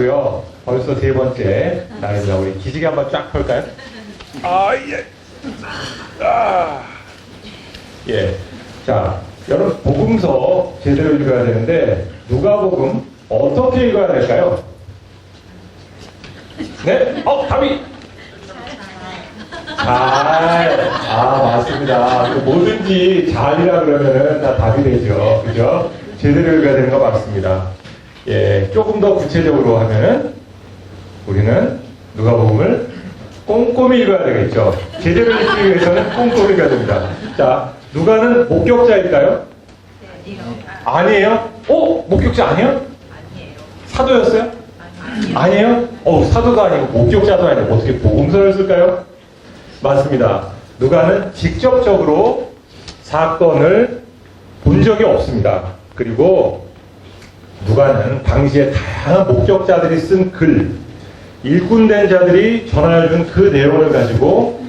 같고요. 벌써 세 번째 날입니다. 우리 기지개 한번 쫙 펼까요? 예. 예. 자, 여러분 복음서 제대로 읽어야 되는데 누가복음 어떻게 읽어야 될까요? 네? 답이 잘. 맞습니다. 뭐든지 잘이라 그러면은 다 답이 되죠. 그죠? 제대로 읽어야 되는 거 맞습니다. 예, 조금 더 구체적으로 하면은 우리는 누가복음을 꼼꼼히 읽어야 되겠죠. 제대로 읽기 위해서는 꼼꼼히 읽어야 됩니다. 자, 누가는 목격자일까요? 아니에요. 목격자 아니에요? 아니에요. 사도였어요? 아니에요? 사도도 아니고 목격자도 아니고 어떻게 복음서를 쓸까요? 맞습니다. 누가는 직접적으로 사건을 본 적이 없습니다. 그리고 누가는 당시에 다양한 목격자들이 쓴 글, 일꾼된 자들이 전하여준 그 내용을 가지고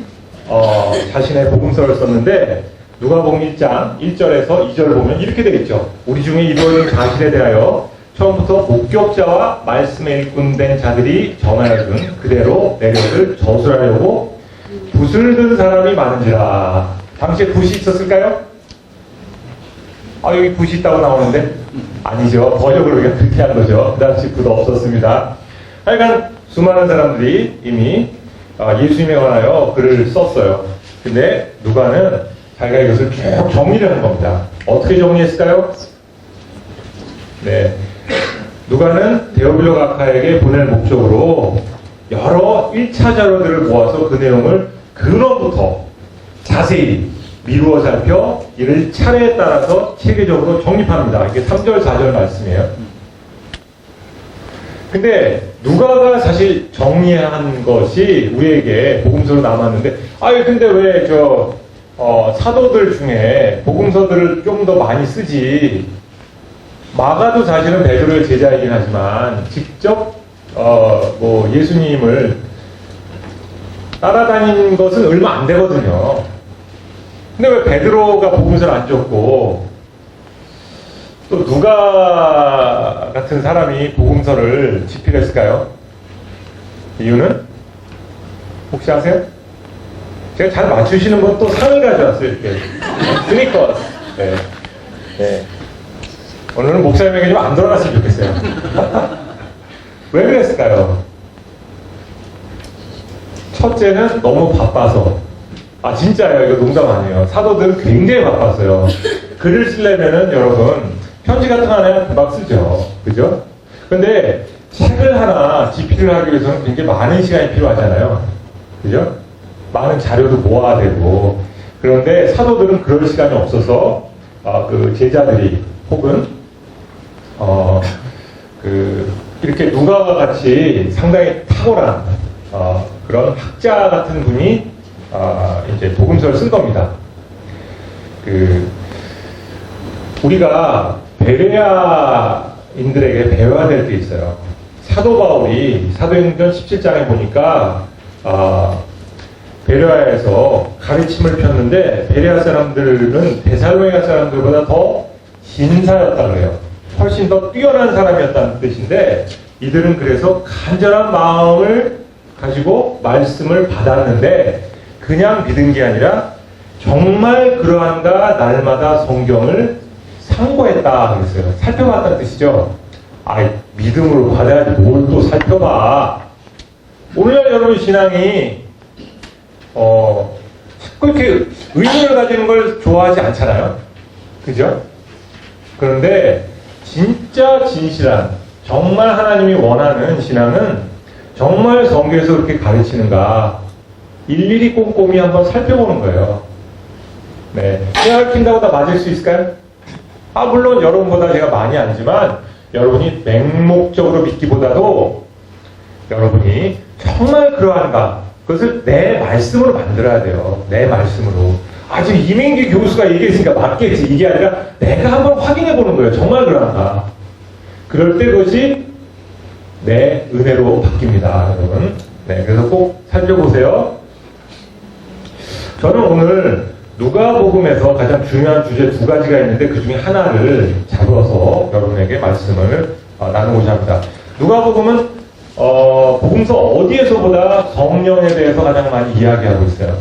자신의 복음서를 썼는데 누가복음 1장 1절에서 2절을 보면 이렇게 되어 있죠. 우리 중에 이루어진 사실에 대하여 처음부터 목격자와 말씀에 일꾼된 자들이 전하여준 그대로 내력을 저술하려고 붓을 든 사람이 많은지라. 당시에 붓이 있었을까요? 여기 붓이 있다고 나오는데 아니죠. 번역을 우리가 그렇게 한 거죠. 그 당시 붓 없었습니다. 하여간 수많은 사람들이 이미 예수님에 관하여 글을 썼어요. 근데 누가는 자기가 이것을 쭉 정리를 한 겁니다. 어떻게 정리했을까요? 네. 누가는 데오빌로 각하에게 보낼 목적으로 여러 1차 자료들을 모아서 그 내용을 근원부터 자세히 미루어 살펴 이를 차례에 따라서 체계적으로 정립합니다. 이게 3절, 4절 말씀이에요. 근데 누가가 사실 정리한 것이 우리에게 복음서로 남았는데 근데 왜 사도들 중에 복음서들을 좀 더 많이 쓰지. 마가도 사실은 베드로의 제자이긴 하지만 직접 예수님을 따라다닌 것은 얼마 안 되거든요. 근데 왜 베드로가 복음서를 안 줬고 또 누가 같은 사람이 복음서를 집필했을까요? 이유는 혹시 아세요? 제가 잘 맞추시는 분 또 상을 가져왔어요. 이렇게 스니커스. 네. 네. 오늘은 목사님에게 좀 안 돌아갔으면 좋겠어요. 왜 그랬을까요? 첫째는 너무 바빠서. 진짜예요. 이거 농담 아니에요. 사도들은 굉장히 바빴어요. 글을 쓰려면은 여러분 편지 같은 거 하나 금방 쓰죠. 그죠? 근데 책을 하나 집필을 하기 위해서는 굉장히 많은 시간이 필요하잖아요. 그죠? 많은 자료도 모아야 되고. 그런데 사도들은 그럴 시간이 없어서 그 제자들이 혹은 이렇게 누가와 같이 상당히 탁월한 그런 학자 같은 분이 이제 복음서를 쓴 겁니다. 우리가 베레아인들에게 배워야 될 게 있어요. 사도 바울이 사도행전 17장에 보니까 베레아에서 가르침을 폈는데 베레아 사람들은 데살로니가 사람들보다 더 신사였다 그래요. 훨씬 더 뛰어난 사람이었다는 뜻인데 이들은 그래서 간절한 마음을 가지고 말씀을 받았는데 그냥 믿은 게 아니라 정말 그러한가 날마다 성경을 상고했다 그랬어요. 살펴봤다는 뜻이죠. 믿음으로 받아야지 뭘 또 살펴봐. 오늘날 여러분 신앙이 자꾸 이렇게 의문을 가지는 걸 좋아하지 않잖아요. 그죠? 그런데 진짜 진실한 정말 하나님이 원하는 신앙은 정말 성경에서 그렇게 가르치는가 일일이 꼼꼼히 한번 살펴보는 거예요. 네. 제가 킨다고 다 맞을 수 있을까요? 물론 여러분보다 제가 많이 알지만 여러분이 맹목적으로 믿기보다도 여러분이 정말 그러한가 그것을 내 말씀으로 만들어야 돼요. 내 말씀으로. 지금 이민기 교수가 얘기했으니까 맞겠지. 이게 아니라 내가 한번 확인해 보는 거예요. 정말 그러한가. 그럴 때 그것이 내 은혜로 바뀝니다. 여러분. 네, 그래서 꼭 살펴보세요. 저는 오늘 누가복음에서 가장 중요한 주제 두 가지가 있는데 그 중에 하나를 잡아서 여러분에게 말씀을 나누고자 합니다. 누가복음은 복음서 어디에서보다 성령에 대해서 가장 많이 이야기하고 있어요.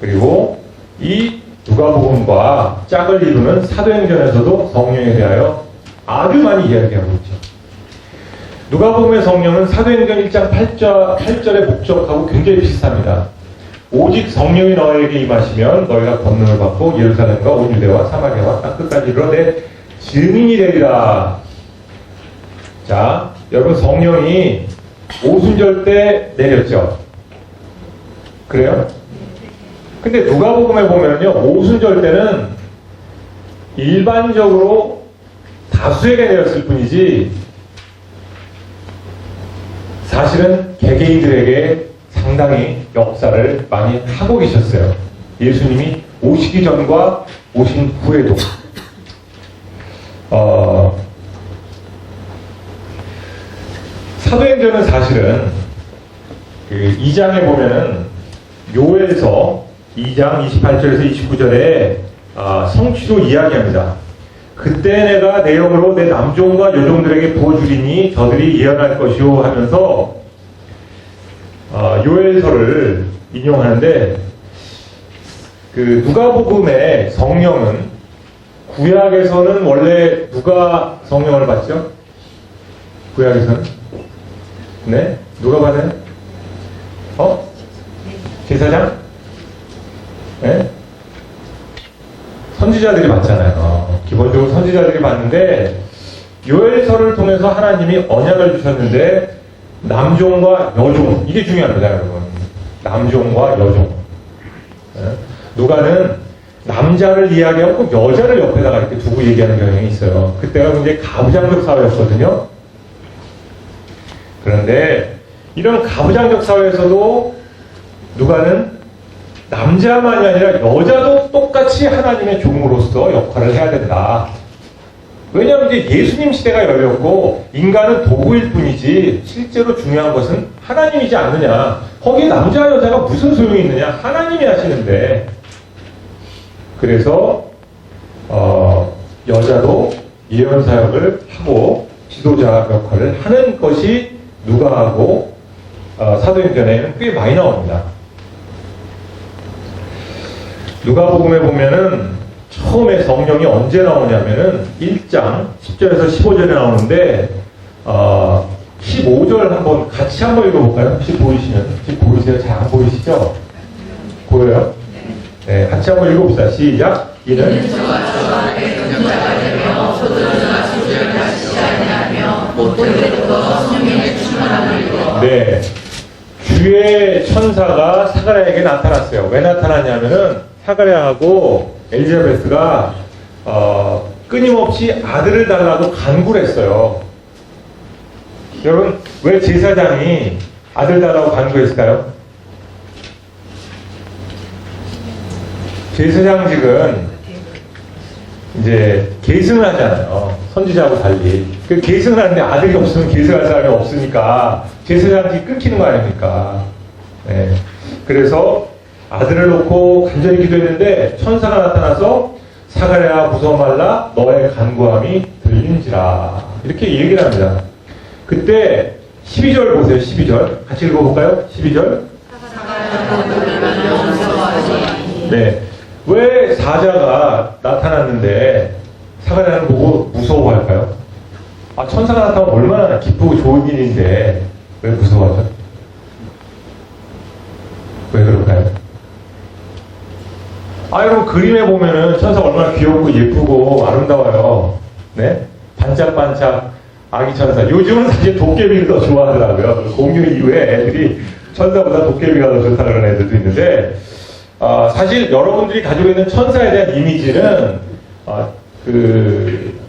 그리고 이 누가복음과 짝을 이루는 사도행전에서도 성령에 대하여 아주 많이 이야기하고 있죠. 누가복음의 성령은 사도행전 1장 8절의 목적하고 굉장히 비슷합니다. 오직 성령이 너에게 임하시면 너희가 권능을 받고 예루살렘과 온 유대와 사마리아와 땅 끝까지 이르러 내 증인이 되리라. 자, 여러분 성령이 오순절 때 내렸죠. 그래요? 근데 누가복음에 보면요, 오순절 때는 일반적으로 다수에게 내렸을 뿐이지 사실은 개개인들에게 상당히 역사를 많이 하고 계셨어요. 예수님이 오시기 전과 오신 후에도. 사도행전은 사실은 그 2장에 보면은 요엘서 2장 28절에서 29절에 성취로 이야기합니다. 그때 내가 내 영으로 내 남종과 여종들에게 부어주리니 저들이 예언할 것이요 하면서 요엘서를 인용하는데, 그 누가복음의 성령은 구약에서는 원래 누가 성령을 받죠? 구약에서는? 네? 누가 받아요? 제사장? 네? 선지자들이 받잖아요. 기본적으로 선지자들이 받는데, 요엘서를 통해서 하나님이 언약을 주셨는데 남종과 여종, 이게 중요합니다, 여러분. 남종과 여종. 누가는 남자를 이야기하고 꼭 여자를 옆에다가 이렇게 두고 얘기하는 경향이 있어요. 그때가 굉장히 가부장적 사회였거든요. 그런데 이런 가부장적 사회에서도 누가는 남자만이 아니라 여자도 똑같이 하나님의 종으로서 역할을 해야 된다. 왜냐하면 이제 예수님 시대가 열렸고 인간은 도구일 뿐이지 실제로 중요한 것은 하나님이지 않느냐. 거기에 남자 여자가 무슨 소용이 있느냐. 하나님이 하시는데. 그래서 여자도 예언 사역을 하고 지도자 역할을 하는 것이 누가하고 사도행전에는 꽤 많이 나옵니다. 누가복음에 보면은 처음에 성령이 언제 나오냐면은 1장 10절에서 15절에 나오는데 15절 한번 같이 한번 읽어볼까요? 혹시 보이시면? 혹시 보이세요? 잘 안 보이시죠? 보여요? 네, 같이 한번 읽어봅시다. 시작! 이는 네, 주의 천사가 사가랴에게 나타났어요. 왜 나타났냐면은 사가랴하고 엘리자베스가 끊임없이 아들을 달라고 간구를 했어요. 여러분, 왜 제사장이 아들 달라고 간구했을까요? 제사장직은 이제 계승을 하잖아요. 선지자하고 달리. 그 계승을 하는데 아들이 없으면 계승할 사람이 없으니까 제사장직이 끊기는 거 아닙니까? 네. 그래서 아들을 놓고 간절히 기도했는데 천사가 나타나서 사가랴 무서워 말라 너의 간구함이 들린지라 이렇게 얘기를 합니다. 그때 12절 보세요. 12절 같이 읽어볼까요? 12절. 네. 왜 사자가 나타났는데 사가랴는 보고 무서워할까요? 천사가 나타나면 얼마나 기쁘고 좋은 일인데 왜 무서워하죠? 왜 그럴까요? 여러분 그림에 보면은 천사가 얼마나 귀엽고 예쁘고 아름다워요. 네? 반짝반짝 아기 천사. 요즘은 사실 도깨비를 더 좋아하더라고요. 공유 이후에 애들이 천사보다 도깨비가 더 좋다 그런 애들도 있는데 사실 여러분들이 가지고 있는 천사에 대한 이미지는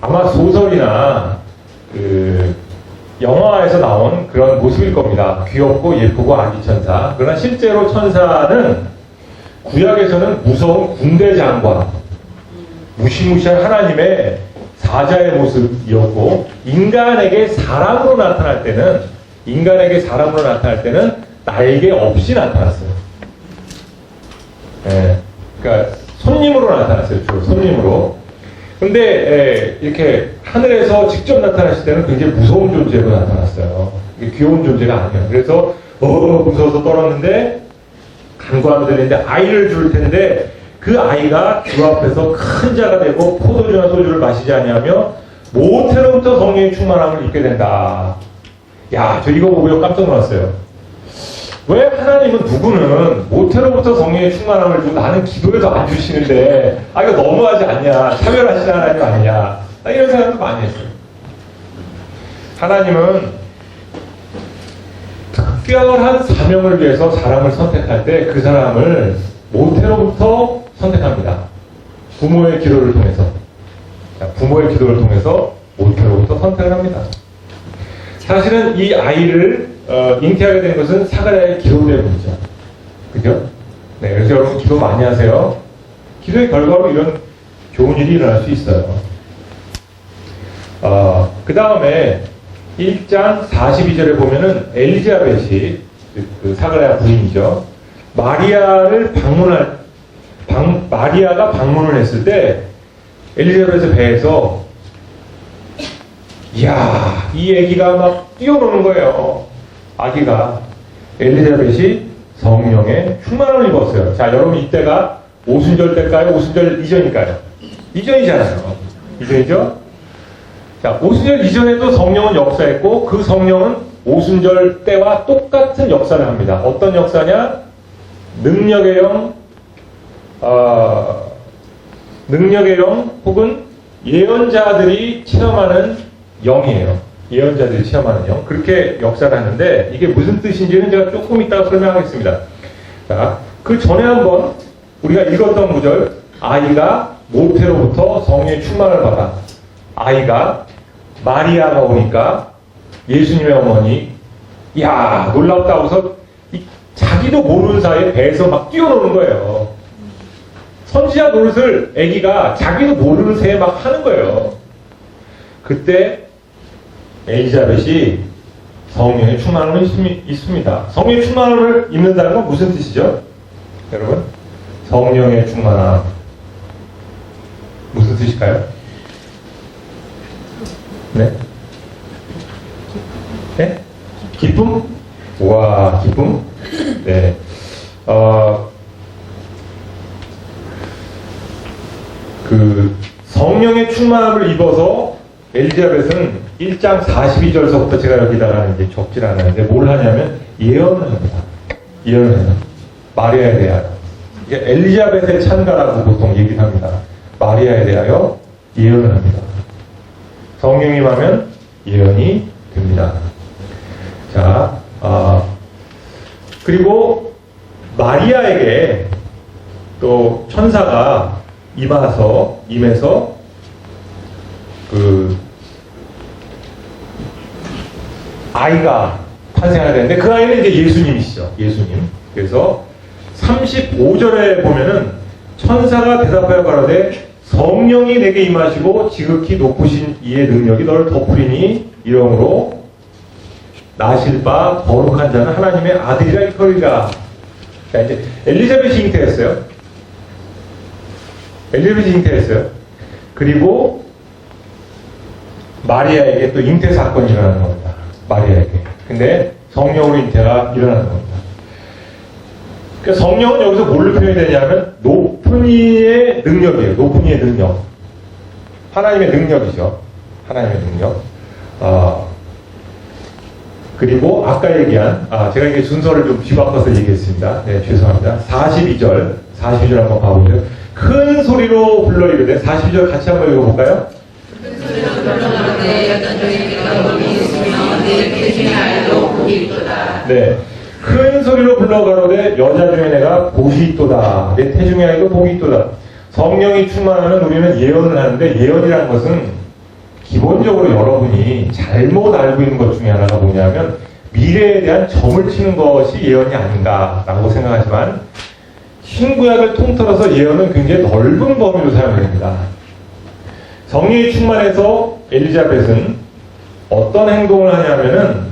아마 소설이나 영화에서 나온 그런 모습일 겁니다. 귀엽고 예쁘고 아기 천사. 그러나 실제로 천사는 구약에서는 무서운 군대 장관, 무시무시한 하나님의 사자의 모습이었고 인간에게 사람으로 나타날 때는 날개 없이 나타났어요. 그러니까 손님으로 나타났어요. 주로 손님으로. 근데 이렇게 하늘에서 직접 나타났을 때는 굉장히 무서운 존재로 나타났어요. 이게 귀여운 존재가 아니에요. 그래서 무서워서 떨었는데 간과하면 되는데 아이를 줄 텐데 그 아이가 주 앞에서 큰 자가 되고 포도주나 소주를 마시지 아니하며 모태로부터 성령의 충만함을 입게 된다. 야, 저 이거 보고 깜짝 놀랐어요. 왜 하나님은 누구는 모태로부터 성령의 충만함을 주고 나는 기도에도 안 주시는데 이거 너무하지 않냐, 차별하시는 하나님 아니냐, 이런 생각도 많이 했어요. 하나님은 특별한 사명을 위해서 사람을 선택할 때 그 사람을 모태로부터 선택합니다. 부모의 기도를 통해서. 부모의 기도를 통해서 모태로부터 선택을 합니다. 사실은 이 아이를 잉태하게 된 것은 사가랴의 기도 때문이죠. 그죠? 네, 그래서 여러분 기도 많이 하세요. 기도의 결과로 이런 좋은 일이 일어날 수 있어요. 그 다음에 1장 42절에 보면은 엘리자벳이 그 사가랴 부인이죠. 마리아가 방문을 했을 때 엘리자벳의 배에서 이야, 이 아기가 막 뛰어노는 거예요. 아기가. 엘리자벳이 성령의 충만함을 입었어요. 자, 여러분 이때가 오순절 때일까요? 오순절 이전일까요? 이전이잖아요. 이전이죠? 자, 오순절 이전에도 성령은 역사했고 그 성령은 오순절 때와 똑같은 역사를 합니다. 어떤 역사냐? 능력의 영 혹은 예언자들이 체험하는 영이에요. 예언자들이 체험하는 영. 그렇게 역사를 하는데 이게 무슨 뜻인지는 제가 조금 이따가 설명하겠습니다. 자, 그 전에 한번 우리가 읽었던 구절, 아이가 모태로부터 성령의 충만을 받아. 아이가 마리아가 오니까 예수님의 어머니, 이야, 놀랍다 하고서 자기도 모르는 사이에 배에서 막 뛰어노는 거예요. 선지자 노릇을 아기가 자기도 모르는 새에 막 하는 거예요. 그때 엘리자벳이 성령의 충만함을 입습니다. 성령의 충만함을 입는다는 건 무슨 뜻이죠? 여러분, 성령의 충만함 무슨 뜻일까요? 네? 네? 기쁨? 와, 기쁨? 네. 그 성령의 충만함을 입어서 엘리자벳은 1장 42절서부터 제가 여기다가 이제 적질 않았는데 뭘 하냐면 예언을 합니다. 예언을 해요. 마리아에 대하여. 이게 엘리자벳의 찬가라고 보통 얘기를 합니다. 마리아에 대하여 예언을 합니다. 성령이 임하면 예언이 됩니다. 자, 그리고 마리아에게 또 천사가 임해서 그 아이가 탄생하게 되는데 그 아이는 이제 예수님이시죠. 예수님. 그래서 35절에 보면은 천사가 대답하여 가로되 성령이 내게 임하시고 지극히 높으신 이의 능력이 너를 덮으리니 이러므로 나실 바 거룩한 자는 하나님의 아들이라 일컬리라. 자, 이제 엘리자벳이 잉태했어요. 엘리자벳이 잉태했어요. 그리고 마리아에게 또 잉태 사건이 일어나는 겁니다. 마리아에게. 근데 성령으로 잉태가 일어나는 겁니다. 그러니까 성령은 여기서 뭘로 표현이 되냐면 높은 이의 능력이에요. 높은 이의 능력. 하나님의 능력이죠. 하나님의 능력. 그리고 아까 얘기한 제가 이게 순서를 좀 뒤바꿔서 얘기했습니다. 네, 죄송합니다. 42절 한번 봐보세요. 큰 소리로 불러 이르되 42절 같이 한번 읽어볼까요? 큰 소리로 불러가로되 여자 중에 복이 있으며 내 태중의 아이도 복이 있도다. 네, 큰 소리로 불러가로되 여자 중에 내가 복이 있도다. 내 태중의 아이도 복이 있도다. 성령이 충만하면 우리는 예언을 하는데 예언이라는 것은 기본적으로 여러분이 잘못 알고 있는 것 중에 하나가 뭐냐면 미래에 대한 점을 치는 것이 예언이 아닌가라고 생각하지만 신구약을 통틀어서 예언은 굉장히 넓은 범위로 사용됩니다. 성령이 충만해서 엘리자벳은 어떤 행동을 하냐면은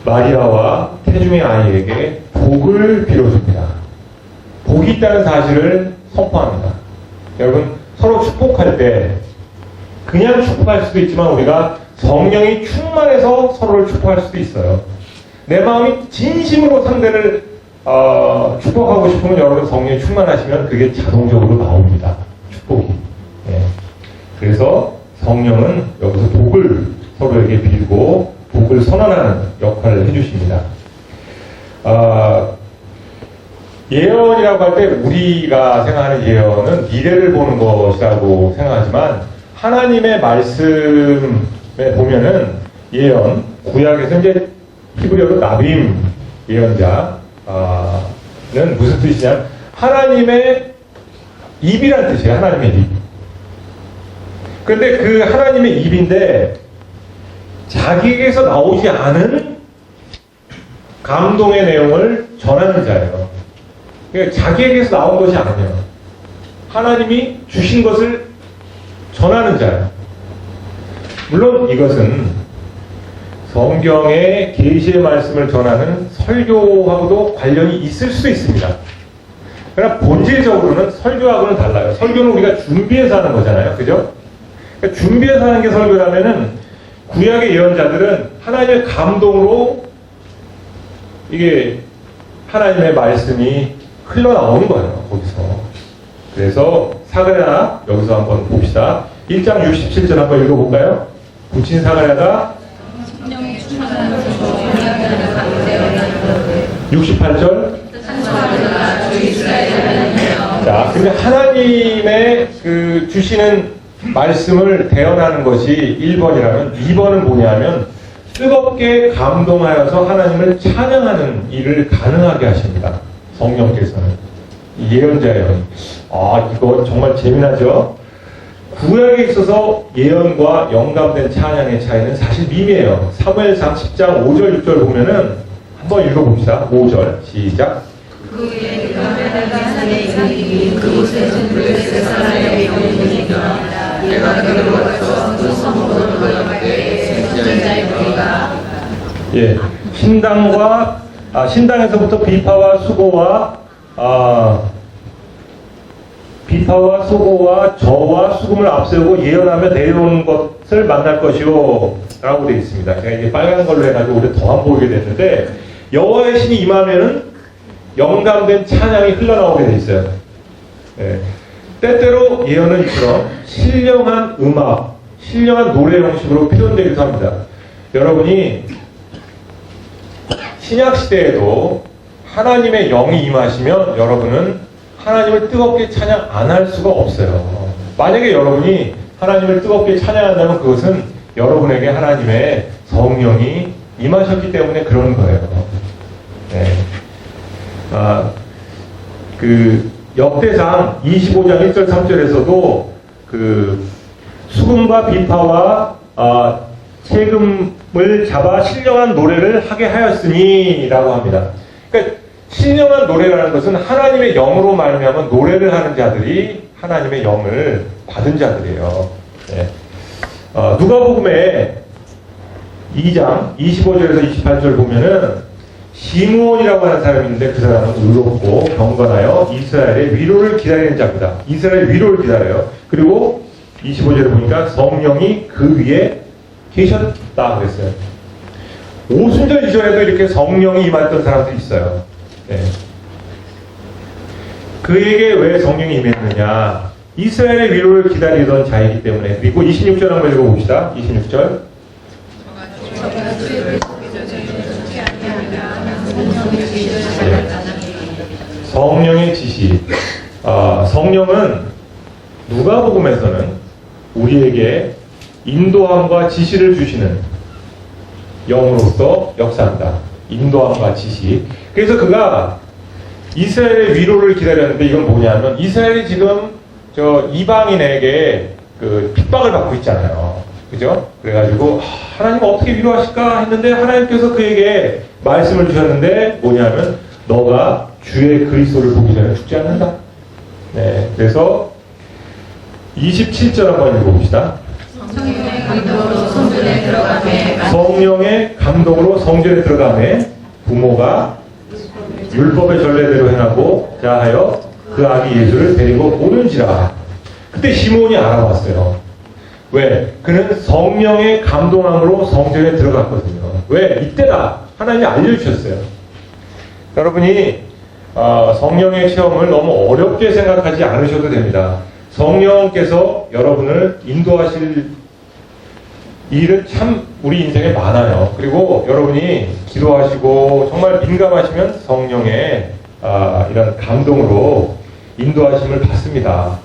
마리아와 태중의 아이에게 복을 빌어줍니다. 복이 있다는 사실을 선포합니다. 여러분, 서로 축복할 때 그냥 축복할 수도 있지만 우리가 성령이 충만해서 서로를 축복할 수도 있어요. 내 마음이 진심으로 상대를 축복하고 싶으면 여러분 성령이 충만하시면 그게 자동적으로 나옵니다. 축복이. 예. 그래서 성령은 여기서 복을 서로에게 빌고 복을 선언하는 역할을 해주십니다. 예언이라고 할 때 우리가 생각하는 예언은 미래를 보는 것이라고 생각하지만 하나님의 말씀에 보면은 예언, 구약에서 이제 히브리어로 나빔 예언자는 무슨 뜻이냐면 하나님의 입이란 뜻이에요. 하나님의 입. 그런데 그 하나님의 입인데 자기에게서 나오지 않은 감동의 내용을 전하는 자예요. 그러니까 자기에게서 나온 것이 아니에요. 하나님이 주신 것을 전하는 자예요. 물론 이것은 성경의 계시의 말씀을 전하는 설교하고도 관련이 있을 수 있습니다. 그러나 본질적으로는 설교하고는 달라요. 설교는 우리가 준비해서 하는 거잖아요. 그죠? 그러니까 준비해서 하는 게 설교라면은 구약의 예언자들은 하나님의 감동으로 이게 하나님의 말씀이 흘러나오는 거예요. 거기서. 그래서 사가랴 여기서 한번 봅시다. 1장 67절 한번 읽어볼까요? 부친 사가랴가 68절. 자, 근데 하나님의 그 주시는 말씀을 대언하는 것이 1번이라면 2번은 뭐냐면 뜨겁게 감동하여서 하나님을 찬양하는 일을 가능하게 하십니다. 성령께서는. 예언자예요. 이거 정말 재미나죠? 구약에 있어서 예언과 영감된 찬양의 차이는 사실 미미해요. 사무엘상 10장 5절 6절 보면은 한번 읽어봅시다. 5절 시작. 그의 산에 이르니 그곳에서 블레셋 사람의 영혼이니까 내가 그를 와서 그 성문을 거역하되 선전자의 머리가 예, 신당에서부터 비파와 수고와 저와 수금을 앞세우고 예언하며 내려오는 것을 만날 것이요 라고 되어 있습니다. 제가 이게 빨간 걸로 해가지고 오래 더 안 보이게 됐는데 여호와의 신이 임하면은 영감된 찬양이 흘러나오게 되어 있어요. 예. 때때로 예언은 이처럼 신령한 음악, 신령한 노래 형식으로 표현되기도 합니다. 여러분이 신약시대에도 하나님의 영이 임하시면 여러분은 하나님을 뜨겁게 찬양 안 할 수가 없어요. 만약에 여러분이 하나님을 뜨겁게 찬양한다면 그것은 여러분에게 하나님의 성령이 임하셨기 때문에 그런 거예요. 네. 그 역대상 25장 1절 3절에서도 그 수금과 비파와 세금을 잡아 신령한 노래를 하게 하였으니 라고 합니다. 그러니까 신령한 노래라는 것은 하나님의 영으로 말미암아 노래를 하는 자들이 하나님의 영을 받은 자들이에요. 네. 누가복음에 2장 25절에서 28절 보면은 시므온이라고 하는 사람이 있는데 그 사람은 의롭고 경건하여 이스라엘의 위로를 기다리는 자입니다. 이스라엘의 위로를 기다려요. 그리고 25절에 보니까 성령이 그 위에 계셨다 그랬어요. 오순절 이전에도 이렇게 성령이 임했던 사람들이 있어요. 네. 그에게 왜 성령이 임했느냐? 이스라엘의 위로를 기다리던 자이기 때문에. 그리고 26절 한번 읽어봅시다. 26절. 성령의 지시. 성령은 누가복음에서는 우리에게 인도함과 지시를 주시는 영으로서 역사한다. 인도함과 지시. 그래서 그가 이스라엘의 위로를 기다렸는데 이건 뭐냐면 이스라엘이 지금 저 이방인에게 그 핍박을 받고 있잖아요. 그죠? 그래가지고 하나님 어떻게 위로하실까 했는데 하나님께서 그에게 말씀을 주셨는데 뭐냐면 너가 주의 그리스도를 보기 전에 죽지 않는다. 네, 그래서 27절 한번 읽어봅시다. 성령의 감동으로 성전에 들어가매 성령의 감동으로 성전에 들어가매 부모가 율법의 전례대로 행하고 자하여 그 아기 예수를 데리고 오는지라. 그때 시몬이 알아봤어요. 왜? 그는 성령의 감동함으로 성전에 들어갔거든요. 왜? 이때다. 하나님이 알려주셨어요. 여러분이 성령의 체험을 너무 어렵게 생각하지 않으셔도 됩니다. 성령께서 여러분을 인도하실 일은 참 우리 인생에 많아요. 그리고 여러분이 기도하시고 정말 민감하시면 성령의 이런 감동으로 인도하심을 받습니다.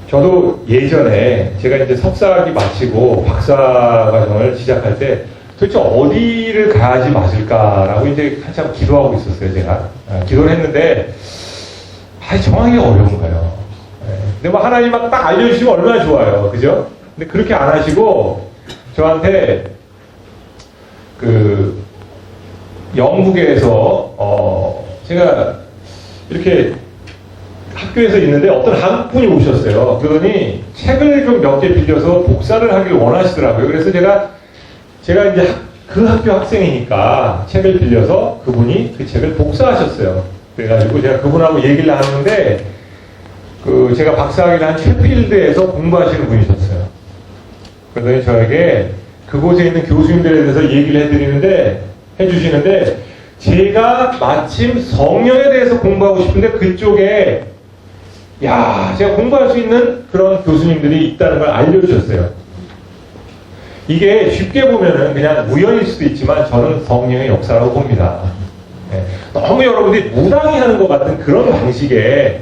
저도 예전에 제가 이제 석사학위 마치고 박사과정을 시작할 때 도대체 어디를 가야지 맞을까라고 이제 한참 기도하고 있었어요, 제가. 기도를 했는데, 정하기가 어려운 거예요. 근데 뭐 하나님 막 딱 알려주시면 얼마나 좋아요. 그죠? 근데 그렇게 안 하시고, 저한테, 영국에서, 제가 이렇게 학교에서 있는데 어떤 한국 분이 오셨어요. 그러더니 책을 좀 몇 개 빌려서 복사를 하길 원하시더라고요. 그래서 제가 이제 그 학교 학생이니까 책을 빌려서 그분이 그 책을 복사하셨어요. 그래가지고 제가 그분하고 얘기를 하는데, 제가 박사학위를 한 셰필드에서 공부하시는 분이셨어요. 그러더니 저에게 그곳에 있는 교수님들에 대해서 얘기를 해주시는데, 제가 마침 성령에 대해서 공부하고 싶은데 그쪽에 제가 공부할 수 있는 그런 교수님들이 있다는 걸 알려주셨어요. 이게 쉽게 보면은 그냥 우연일 수도 있지만 저는 성령의 역사라고 봅니다. 너무 여러분들이 무당이 하는 것 같은 그런 방식의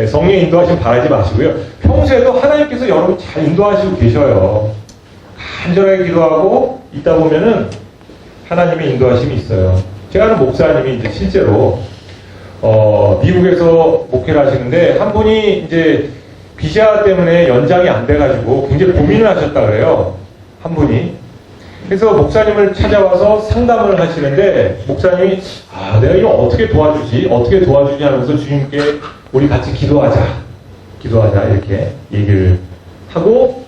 성령의 인도하심 바라지 마시고요. 평소에도 하나님께서 여러분 잘 인도하시고 계셔요. 간절하게 기도하고 있다 보면은 하나님의 인도하심이 있어요. 제가 아는 목사님이 이제 실제로 미국에서 목회를 하시는데 한 분이 이제 비자 때문에 연장이 안 돼가지고 굉장히 고민을 하셨다 그래요. 한 분이. 그래서 목사님을 찾아와서 상담을 하시는데 목사님이 내가 이거 어떻게 도와주지 하면서 주님께 우리 같이 기도하자 이렇게 얘기를 하고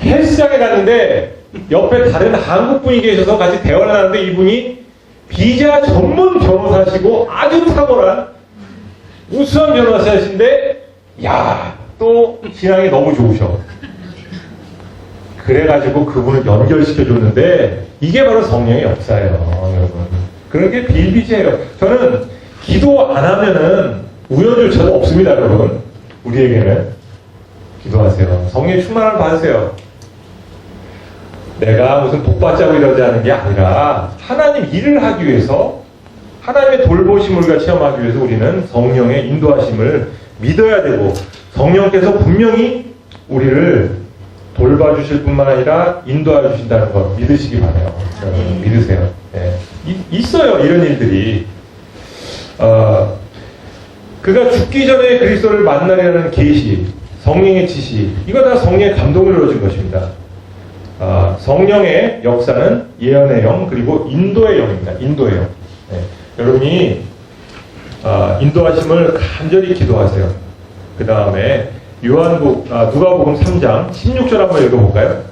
헬스장에 갔는데 옆에 다른 한국 분이 계셔서 같이 대화를 하는데 이분이 비자 전문 변호사시고 아주 탁월한 우수한 변호사이신데 또 신앙이 너무 좋으셔. 그래가지고 그분을 연결시켜줬는데 이게 바로 성령의 역사예요, 여러분. 그런 게 비일비재해요. 저는 기도 안 하면은 우연조차도 없습니다, 여러분. 우리에게는. 기도하세요. 성령의 충만함을 받으세요. 내가 무슨 복받자고 이러지 않은 게 아니라 하나님 일을 하기 위해서 하나님의 돌보심을 우리가 체험하기 위해서 우리는 성령의 인도하심을 믿어야 되고 성령께서 분명히 우리를 돌봐주실 뿐만 아니라 인도해 주신다는 걸 믿으시기 바라요. 믿으세요. 있어요, 이런 일들이. 그가 죽기 전에 그리스도를 만나려는 계시, 성령의 지시, 이거 다 성령의 감동을 이루어진 것입니다. 성령의 역사는 예언의 영 그리고 인도의 영입니다. 인도의 영. 여러분이 인도하심을 간절히 기도하세요. 그 다음에 누가복음 3장 16절 한번 읽어볼까요?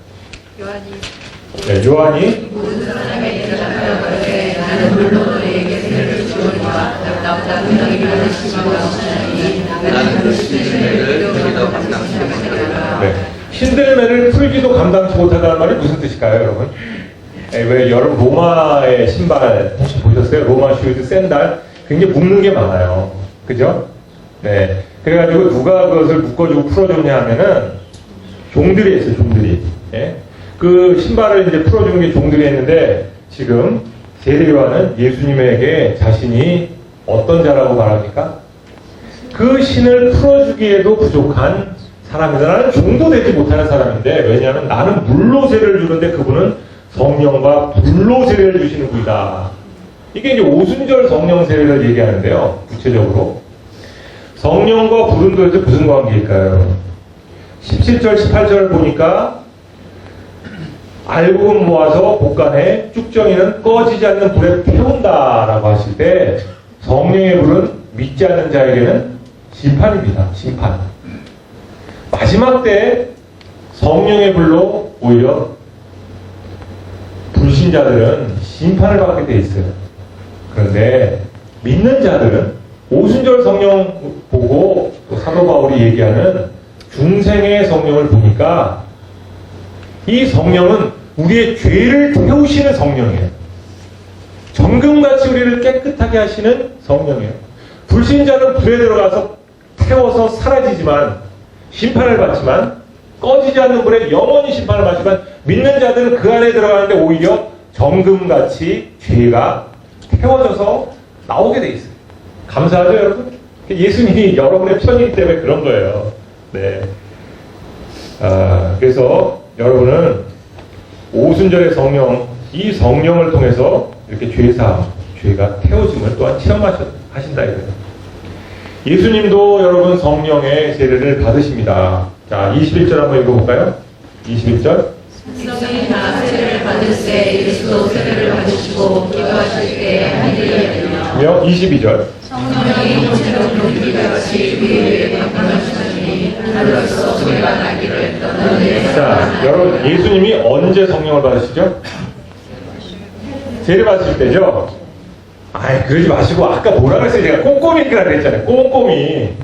요한이 모든 사람에게 전하여 나는 물로 너희에게 세례를 주오니와 나보다 너희를 하는 신부가 없으니 나는 그 신들매를 풀기도 감당치 못하리라. 신들매를 풀기도 감당치 못하다는 말이 무슨 뜻일까요, 여러분? 왜 여러분 로마의 신발 혹시 보셨어요? 로마 슈즈, 샌들 굉장히 묶는 게 많아요. 그죠? 네. 그래가지고 누가 그것을 묶어주고 풀어줬냐 하면은 종들이 했어요, 종들이. 그 신발을 이제 풀어주는 게 종들이 했는데 지금 세례요한은 예수님에게 자신이 어떤 자라고 말합니까? 그 신을 풀어주기에도 부족한 사람이다. 나는 종도 되지 못하는 사람인데 왜냐하면 나는 물로 세례를 주는데 그분은 성령과 불로 세례를 주시는 분이다. 이게 이제 오순절 성령 세례를 얘기하는데요. 구체적으로 성령과 불은 도대체 무슨 관계일까요? 17절 18절을 보니까 알곡은 모아서 볶아내 쭉정이는 꺼지지 않는 불에 태운다라고 하실 때 성령의 불은 믿지 않는 자에게는 심판입니다. 심판. 마지막 때 성령의 불로 오히려 불신자들은 심판을 받게 돼 있어요. 그런데 믿는 자들은 오순절 성령 보고 또 사도 바울이 얘기하는 중생의 성령을 보니까 이 성령은 우리의 죄를 태우시는 성령이에요. 정금같이 우리를 깨끗하게 하시는 성령이에요. 불신자는 불에 들어가서 태워서 사라지지만 심판을 받지만 꺼지지 않는 불에 영원히 심판을 받지만 믿는 자들은 그 안에 들어가는데 오히려 정금같이 죄가 태워져서 나오게 돼 있어요. 감사하죠, 여러분? 예수님이 여러분의 편이기 때문에 그런 거예요. 네. 그래서 여러분은 오순절의 성령, 이 성령을 통해서 이렇게 죄사함, 죄가 태워짐을 또한 체험하신다 이거예요. 예수님도 여러분 성령의 세례를 받으십니다. 자, 21절 한번 읽어볼까요? 21절. 성령이 다 세례를 받으세 예수도 세례를 받으시고 기도하실 때 하늘이 열리며 22절. 성령이 홍채로 불기가 같이 위에 강림하시니 하늘로서 소리가 나기를 떠나는 자, 여러분 예수님이 언제 성령을 받으시죠? 세례 받으실 때죠? 아이, 그러지 마시고 아까 뭐라 그랬어요? 제가 꼼꼼히라 그랬잖아요. 꼼꼼히.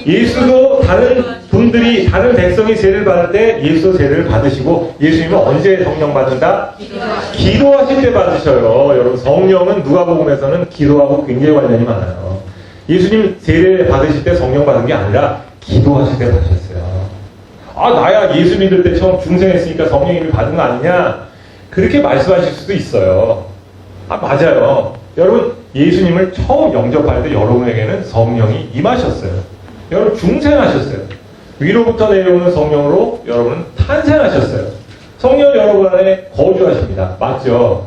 예수도 다른 분들이, 다른 백성이 세례를 받을 때 예수도 세례를 받으시고, 예수님은 언제 성령 받는다? 기도하실 때 받으셔요. 여러분, 성령은 누가복음에서는 기도하고 굉장히 관련이 많아요. 예수님 세례 받으실 때 성령 받은 게 아니라 기도하실 때 받으셨어요. 아, 나야 예수 믿을 때 처음 중생했으니까 성령 이미 받은 거 아니냐? 그렇게 말씀하실 수도 있어요. 아, 맞아요. 여러분, 예수님을 처음 영접할 때 여러분에게는 성령이 임하셨어요. 여러분, 중생하셨어요. 위로부터 내려오는 성령으로 여러분은 탄생하셨어요. 성령 여러분 안에 거주하십니다. 맞죠?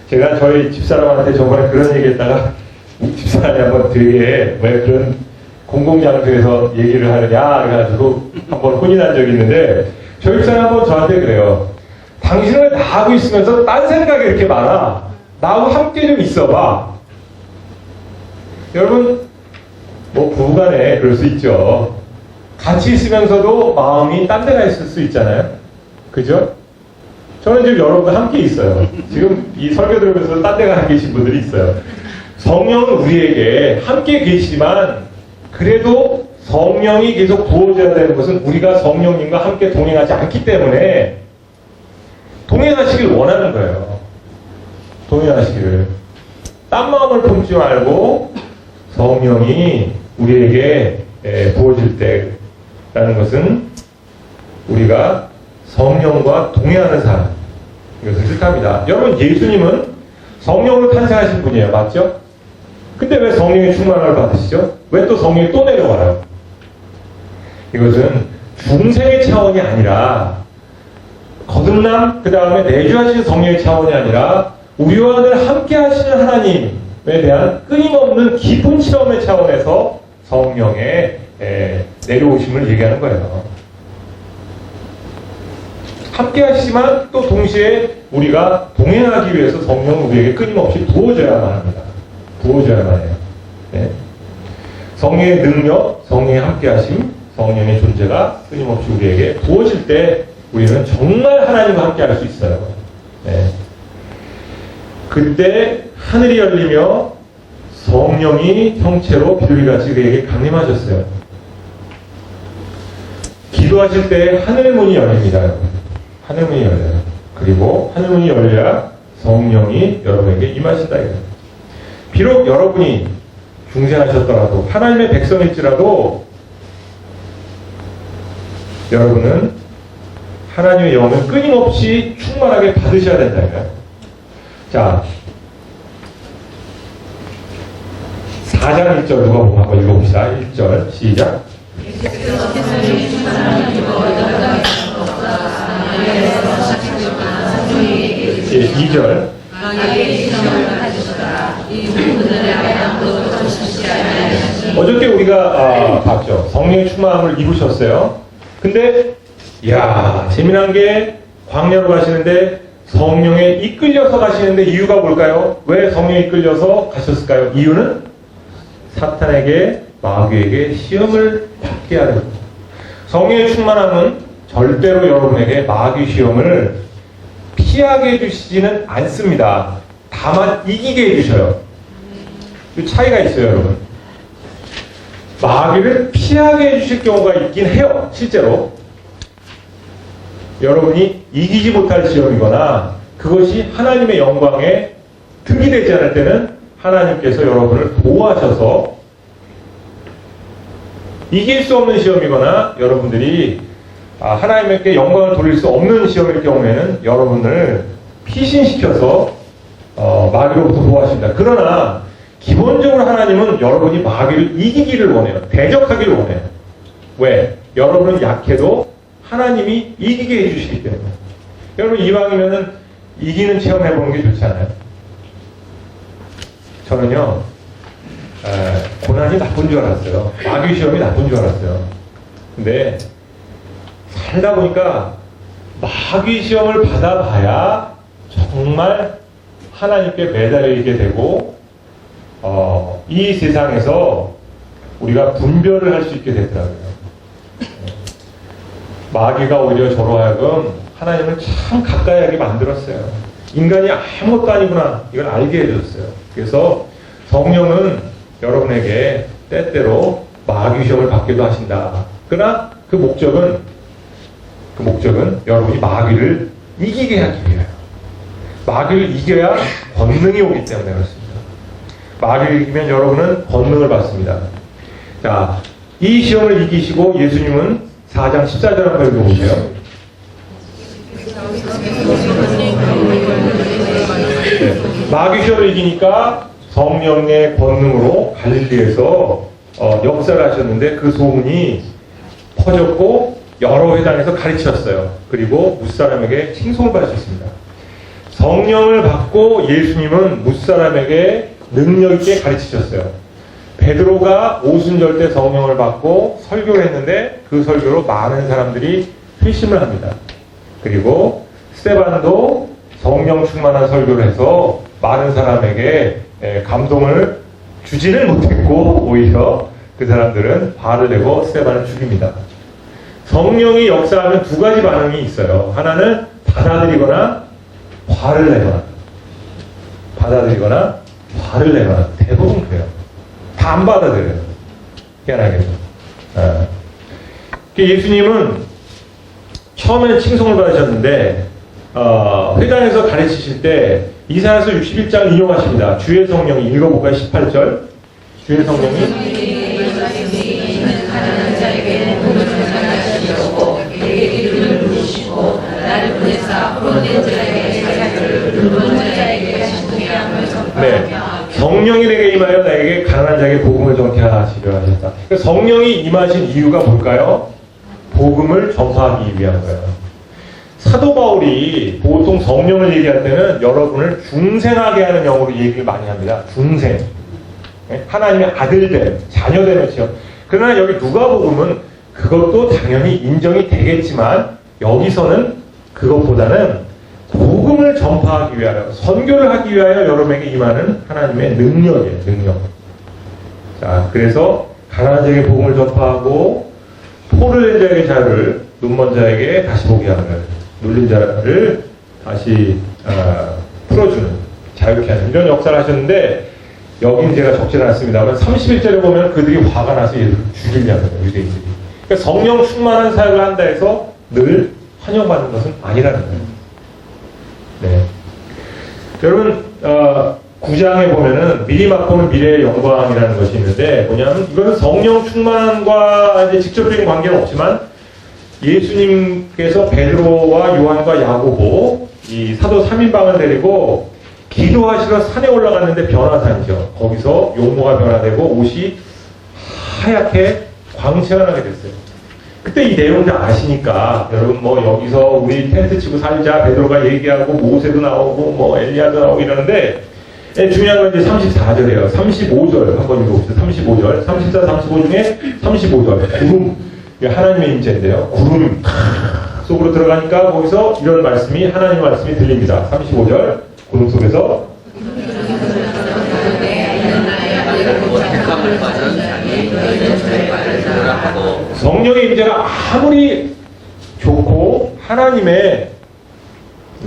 제가 저희 집사람한테 저번에 그런 얘기 했다가 집사람이 한번 되게 왜 그런 공공장소에서 얘기를 하느냐 그래가지고 한번 혼인한 적이 있는데 저희 집사람이 한번 저한테 그래요. 당신은 나하고 있으면서 딴 생각이 이렇게 많아. 나하고 함께 좀 있어봐. 여러분, 뭐 부부간에 그럴 수 있죠. 같이 있으면서도 마음이 딴 데가 있을 수 있잖아요. 그죠? 저는 지금 여러분과 함께 있어요. 지금 이 설교 들으면서 딴 데 가 계신 분들이 있어요. 성령은 우리에게 함께 계시지만 그래도 성령이 계속 부어져야 되는 것은 우리가 성령님과 함께 동행하지 않기 때문에 동행하시길 원하는 거예요. 동행하시기를. 딴 마음을 품지 말고 성령이 우리에게 부어질 때라는 것은 우리가 성령과 동행하는 사람, 이것을 뜻합니다. 여러분, 예수님은 성령으로 탄생하신 분이에요. 맞죠? 근데 왜 성령의 충만함을 받으시죠? 왜 또 성령이 또 내려와요? 이것은 중생의 차원이 아니라 거듭남, 그 다음에 내주하신 성령의 차원이 아니라 우리와 늘 함께 하시는 하나님에 대한 끊임없는 깊은 체험의 차원에서 성령의 내려오심을 얘기하는 거예요. 함께 하시지만 또 동시에 우리가 동행하기 위해서 성령은 우리에게 끊임없이 부어져야만 합니다. 부어져야만 해요. 네. 성령의 능력, 성령의 함께 하심, 성령의 존재가 끊임없이 우리에게 부어질 때 우리는 정말 하나님과 함께 할 수 있어요. 네. 그때 하늘이 열리며 성령이 형체로 비둘기같이 그에게 강림하셨어요. 기도하실 때 하늘문이 열립니다. 하늘문이 열려요. 그리고 하늘문이 열려야 성령이 여러분에게 임하신다. 비록 여러분이 중생하셨더라도 하나님의 백성일지라도 여러분은 하나님의 영을 끊임없이 충만하게 받으셔야 된다. 자, 4장 1절 누가복음 한번 읽어봅시다. 1절 시작. 2절. 어저께 우리가 봤죠. 성령의 충만함을 입으셨어요. 근데 이야, 재미난 게 광야로 가시는데 성령에 이끌려서 가시는데 이유가 뭘까요? 왜 성령에 이끌려서 가셨을까요? 이유는 사탄에게, 마귀에게 시험을 받게 하는 겁니다. 성령의 충만함은 절대로 여러분에게 마귀 시험을 피하게 해주시지는 않습니다. 다만 이기게 해주셔요. 그 차이가 있어요, 여러분. 마귀를 피하게 해주실 경우가 있긴 해요, 실제로. 여러분이 이기지 못할 시험이거나 그것이 하나님의 영광에 득이 되지 않을 때는 하나님께서 여러분을 보호하셔서 이길 수 없는 시험이거나 여러분들이 하나님께 영광을 돌릴 수 없는 시험일 경우에는 여러분을 피신시켜서 마귀로부터 보호하십니다. 그러나 기본적으로 하나님은 여러분이 마귀를 이기기를 원해요. 대적하기를 원해요. 왜? 여러분은 약해도 하나님이 이기게 해주시기 때문에. 여러분 이왕이면은 이기는 체험 해보는 게 좋지 않아요? 저는요 고난이 나쁜 줄 알았어요. 마귀 시험이 나쁜 줄 알았어요. 근데 살다 보니까 마귀 시험을 받아봐야 정말 하나님께 매달리게 되고 이 세상에서 우리가 분별을 할 수 있게 되더라고요. 마귀가 오히려 저로 하여금 하나님을 참 가까이 하게 만들었어요. 인간이 아무것도 아니구나 이걸 알게 해줬어요. 그래서 성령은 여러분에게 때때로 마귀 시험을 받기도 하신다. 그러나 그 목적은 여러분이 마귀를 이기게 하기 위해요. 마귀를 이겨야 권능이 오기 때문에 그렇습니다. 마귀를 이기면 여러분은 권능을 받습니다. 자, 이 시험을 이기시고 예수님은 4장 14절 한번 읽어보세요. 네. 마귀 시험을 이기니까 성령의 권능으로 갈릴리에서 역사를 하셨는데 그 소문이 퍼졌고 여러 회당에서 가르치셨어요. 그리고 무사람에게 칭송을 받으셨습니다. 성령을 받고 예수님은 무사람에게 능력 있게 가르치셨어요. 베드로가 오순절 때 성령을 받고 설교를 했는데 그 설교로 많은 사람들이 회심을 합니다. 그리고 스데반도 성령 충만한 설교를 해서 많은 사람에게 감동을 주지는 못했고 오히려 그 사람들은 화를 내고 스데반을 죽입니다. 성령이 역사하면 두 가지 반응이 있어요. 하나는 받아들이거나 화를 내거나 대부분 그래요. 다 안 받아들여요. 희한하게도. 예수님은 처음에는 칭송을 받으셨는데 회당에서 가르치실 때 이사야서 61장 인용하십니다. 주의 성령이 읽어볼까요? 18절. 주의 성령이 네, 성령이 내게 임하여 나에게 가난한 자에게 복음을 전케하시려 하셨다. 그러니까 성령이 임하신 이유가 뭘까요? 복음을 전파하기 위한 거예요. 사도 바울이 보통 성령을 얘기할 때는 여러분을 중생하게 하는 영어로 얘기를 많이 합니다. 중생. 하나님의 아들됨, 자녀됨의 시험. 그러나 여기 누가복음은 그것도 당연히 인정이 되겠지만 여기서는 그것보다는 복음을 전파하기 위하여, 선교를 하기 위하여 여러분에게 임하는 하나님의 능력이에요. 능력. 자, 그래서 가난한 자에게 복음을 전파하고 포를 낸 자에게 자유를, 눈먼 자에게 다시 보게 하는, 눌린 자를 다시 풀어주는, 자유케 하는 이런 역사를 하셨는데 여긴 제가 적지는 않습니다만 31절에 보면 그들이 화가 나서 예수를 죽이려는 거예요. 유대인들이. 그러니까 성령 충만한 사역을 한다 해서 늘 환영받는 것은 아니라는 거예요. 네. 여러분 9장에 보면은 미리 맛보는 미래의 영광이라는 것이 있는데 뭐냐면 이건 성령 충만과 이제 직접적인 관계는 없지만 예수님께서 베드로와 요한과 야고보 이 사도 3인방을 데리고 기도하시러 산에 올라갔는데 변화산이죠. 거기서 용모가 변화되고 옷이 하얗게 광채가 나게 됐어요. 그때 이 내용을 아시니까 여러분 뭐 여기서 우리 텐트 치고 살자 베드로가 얘기하고 모세도 나오고 뭐 엘리야도 나오고 이러는데 중요한 건 이제 34절이에요. 35절 한번 읽어봅시다. 35절 34, 35 중에 35절 구름 하나님의 임재인데요. 구름 속으로 들어가니까 거기서 이런 말씀이 하나님 말씀이 들립니다. 35절 구름 속에서 성령의 임재가 아무리 좋고 하나님의